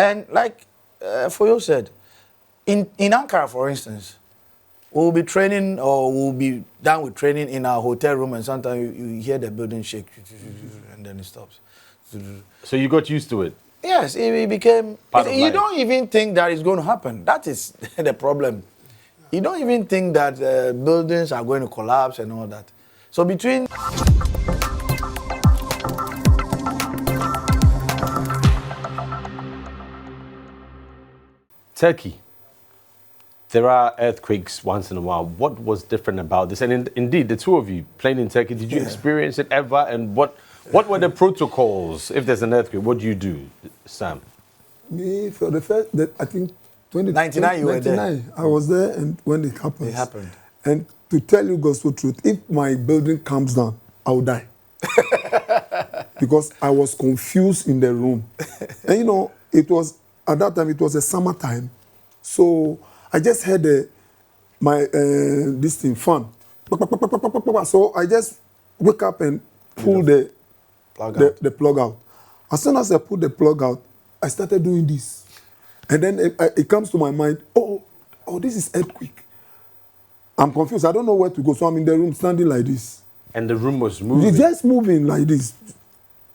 And like Foyo said, in Ankrah, for instance, we'll be training or we'll be done with training in our hotel room, and sometimes you hear the building shake and then it stops. So you got used to it? Yes, it became... You life. don't even think that it's going to happen. That is the problem. You don't even think that buildings are going to collapse and all that. So between... Turkey. There are earthquakes once in a while. What was different about this? And indeed, the two of you playing in Turkey, did you experience it ever? And what were the protocols if there's an earthquake? What do you do, Sam? Me, for the first, I think 99, you were there. I was there, and when it happened. It happened. And to tell you gospel truth, if my building comes down, I'll die. Because I was confused in the room. And you know, at that time, it was a summertime. So I just heard this thing, fan. So I just wake up and pull the plug out. As soon as I pulled the plug out, I started doing this. And then it comes to my mind, oh, this is earthquake. I'm confused. I don't know where to go. So I'm in the room standing like this. And the room was moving? It's just moving like this.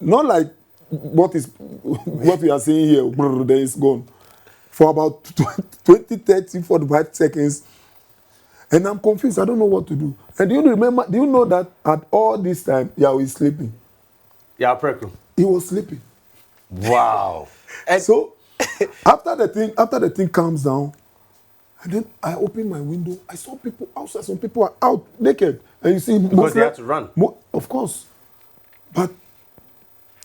Not like what we are seeing here, then it's gone. For about 20, 30, 45 seconds. And I'm confused. I don't know what to do. And do you know that at all this time, Yahweh is sleeping? Yeah, Preku. He was sleeping. Wow. And so after the thing calms down, and then I open my window, I saw people outside. Some people are out naked. And you see, because they had to run. Of course. But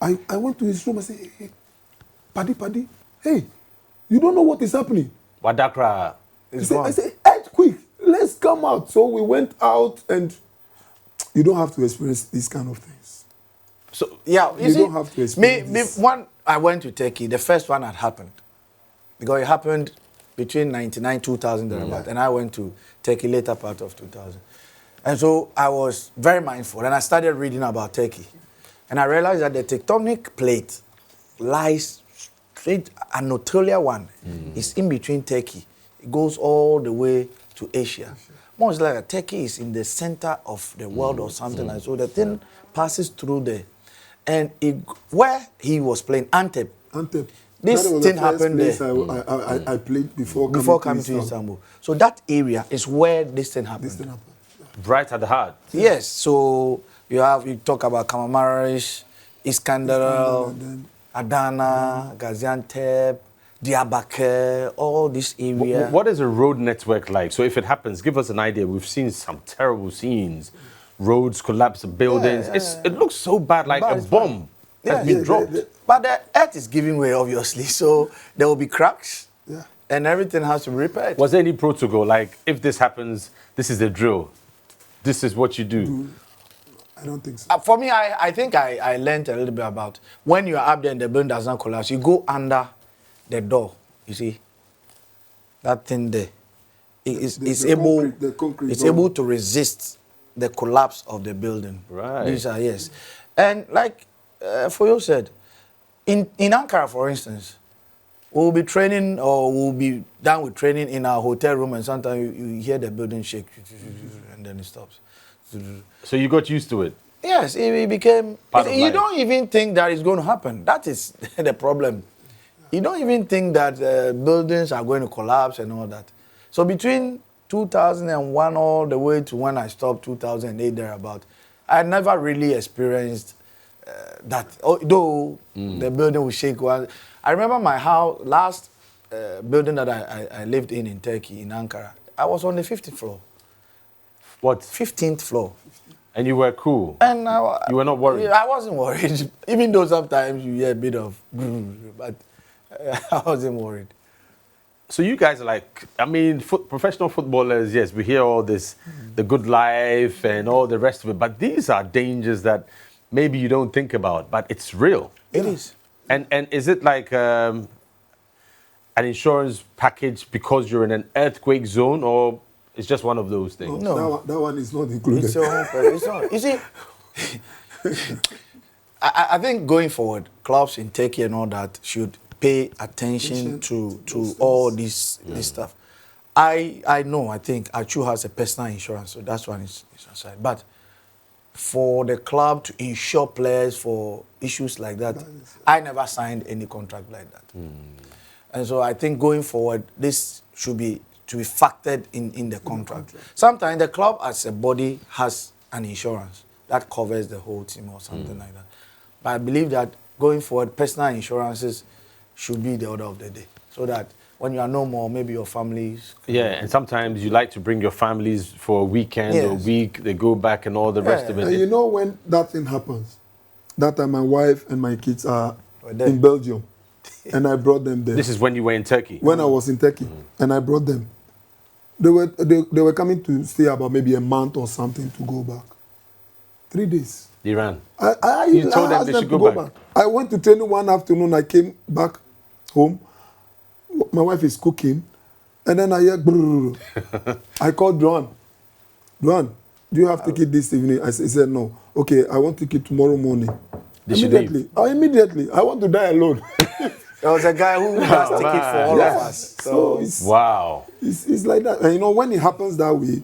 I went to his room and said, hey, Paddy, hey, you don't know what is happening. Wadakra is gone. I said, earthquake, let's come out. So we went out, and you don't have to experience these kind of things. So, yeah, you don't have to experience when I went to Turkey, the first one had happened. Because it happened between 99, 2000, and I went to Turkey later part of 2000. And so I was very mindful, and I started reading about Turkey. And I realized that the tectonic plate lies straight, Anatolia one is in between Turkey. It goes all the way to Asia. More like Turkey is in the center of the world or something like that. So the thing passes through there. And where he was playing, Antep. This thing happened there. I played before coming to Istanbul. So that area is where this thing happened. Right at the heart. Yes. So you talk about Kahramanmaraş, Iskenderun, Adana, Gaziantep, Diyarbakir, all this area. What is a road network like? So if it happens, give us an idea. We've seen some terrible scenes. Roads collapse, buildings. It looks so bad, like a bomb has been dropped. But the earth is giving way, obviously. So there will be cracks. And everything has to be repaired. Was there any protocol? Like, if this happens, this is the drill. This is what you do. I don't think so. For me, I think I learned a little bit about when you're up there and the building does not collapse, you go under the door, you see, that thing there. It's able to resist the collapse of the building. Right. These are, yes. And like Foyo said, in Ankrah, for instance, we'll be training or we'll be done with training in our hotel room, and sometimes you hear the building shake and then it stops. So you got used to it? Yes, it became... You life. don't even think that it's going to happen. That is the problem. You don't even think that buildings are going to collapse and all that. So between 2001 all the way to when I stopped, 2008 thereabout, I never really experienced that. Though the building would shake. I remember my house, last building that I lived in Turkey, in Ankara. I was on the 50th floor. What? 15th floor. And you were cool? And you were not worried? I wasn't worried. Even though sometimes you hear a bit of... But I wasn't worried. So you guys are like, I mean, professional footballers, yes, we hear all this, the good life and all the rest of it, but these are dangers that maybe you don't think about, but it's real. It is. And is it like an insurance package because you're in an earthquake zone, or it's just one of those things? No. That one is not included. It's not. You see, I think going forward, clubs in Turkey and all that should pay attention to all this stuff. I know, I think Atsu has a personal insurance, so that's one is aside. But for the club to insure players for issues like that, I never signed any contract like that. And so I think going forward, this should be factored in the contract. Sometimes the club as a body has an insurance that covers the whole team or something like that. But I believe that going forward, personal insurances should be the order of the day, so that when you are no more, maybe your families. Yeah, and sometimes you like to bring your families for a weekend or a week. They go back and all the rest of it. And you know when that thing happens, that time my wife and my kids are in Belgium, and I brought them there. This is when you were in Turkey? When I was in Turkey, and I brought them. They were coming to stay about maybe a month or something to go back. 3 days. Iran. You told them they should go back. I went to training one afternoon. I came back home. My wife is cooking, and then I hear brrr. I called Duan. Duan, do you have ticket this evening? He said no. Okay, I want ticket tomorrow morning. Immediately. I want to die alone. There was a guy who has ticket for all of us. So wow. It's like that. And you know, when it happens that way,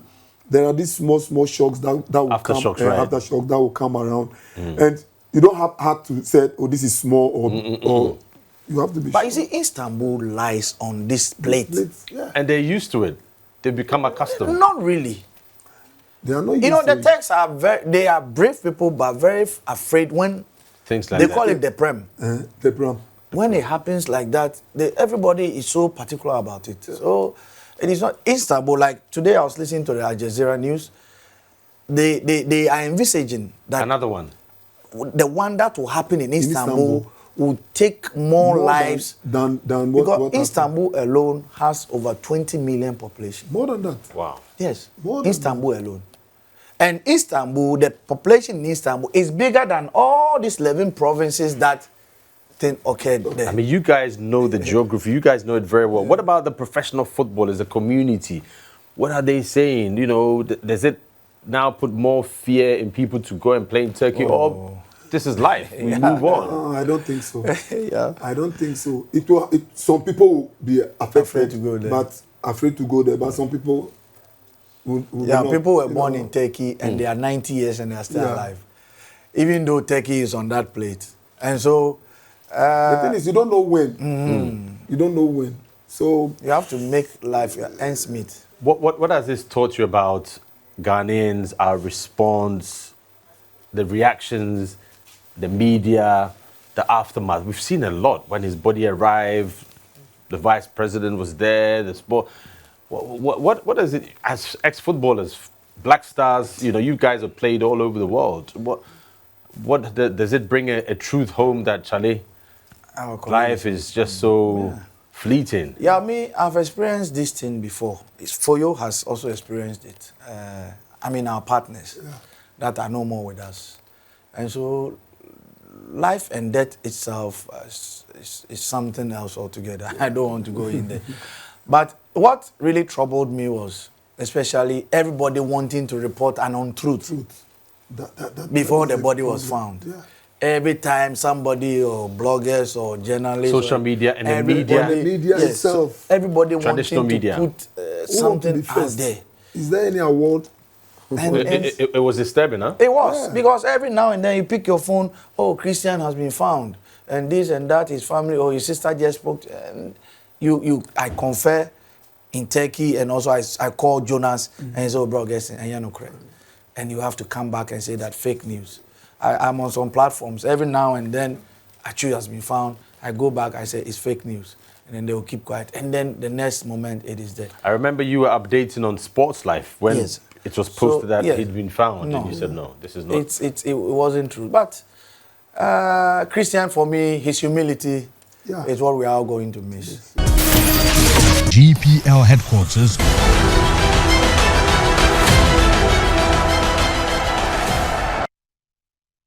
there are these small shocks that will Aftershocks, right? Aftershock that will come around. And you don't have to say, oh, this is small or you have to be But sure. you see, Istanbul lies on this plate. And they're used to it. They become accustomed. Not really. They are not You know, used to the it. Turks are they are brave people, but very afraid when Things like they that. call it the prem. The problem. When it happens like that, everybody is so particular about it. So it is not Istanbul. Like today, I was listening to the Al Jazeera news. They are envisaging that Another one. the one that will happen in Istanbul will take more lives than because what Istanbul alone has over 20 million population. More than that. Wow. Yes, More than Istanbul alone. And Istanbul, the population in Istanbul is bigger than all these 11 provinces that thing occurred there. I mean, you guys know the geography. You guys know it very well. What about the professional footballers, the community? What are they saying? You know, does it now put more fear in people to go and play in Turkey? Or this is life. We move on. No, I don't think so. Yeah. I don't think so. Some people will be Afraid to go there. But some people will not, people were born in Turkey and they are 90 years and they are still alive. Even though Turkey is on that plate. And so... the thing is, you don't know when. You don't know when. So... You have to make life ends meet. What has this taught you about Ghanaians, our response, the reactions, the media, the aftermath? We've seen a lot. When his body arrived, the vice president was there, the sport... What is it, as ex-footballers, Black Stars, you know, you guys have played all over the world. Does it bring a truth home that, Charlie, life is just so fleeting? Yeah, I've experienced this thing before. Foyo has also experienced it. Our partners that are no more with us. And so life and death itself is something else altogether. I don't want to go in there. But what really troubled me was especially everybody wanting to report an untruth before the body was found. Yeah. Every time somebody or bloggers or journalists... Social media and the media itself. Everybody wanting media. to put something out there. Is there any award? It was disturbing, huh? It was, because every now and then you pick your phone, oh, Christian has been found, and this and that, his family, or his sister just spoke, and I confer in Turkey, and also I call Jonas, and he said, oh, bro, guess, and you're not correct. And you have to come back and say that fake news. I'm on some platforms, every now and then, Atsu has been found, I go back, I say, it's fake news. And then they will keep quiet. And then the next moment, it is there. I remember you were updating on Sports Life when it was posted that he'd been found. And you said, no, this is not. It wasn't true. But Christian, for me, his humility is what we are all going to miss. GPL headquarters.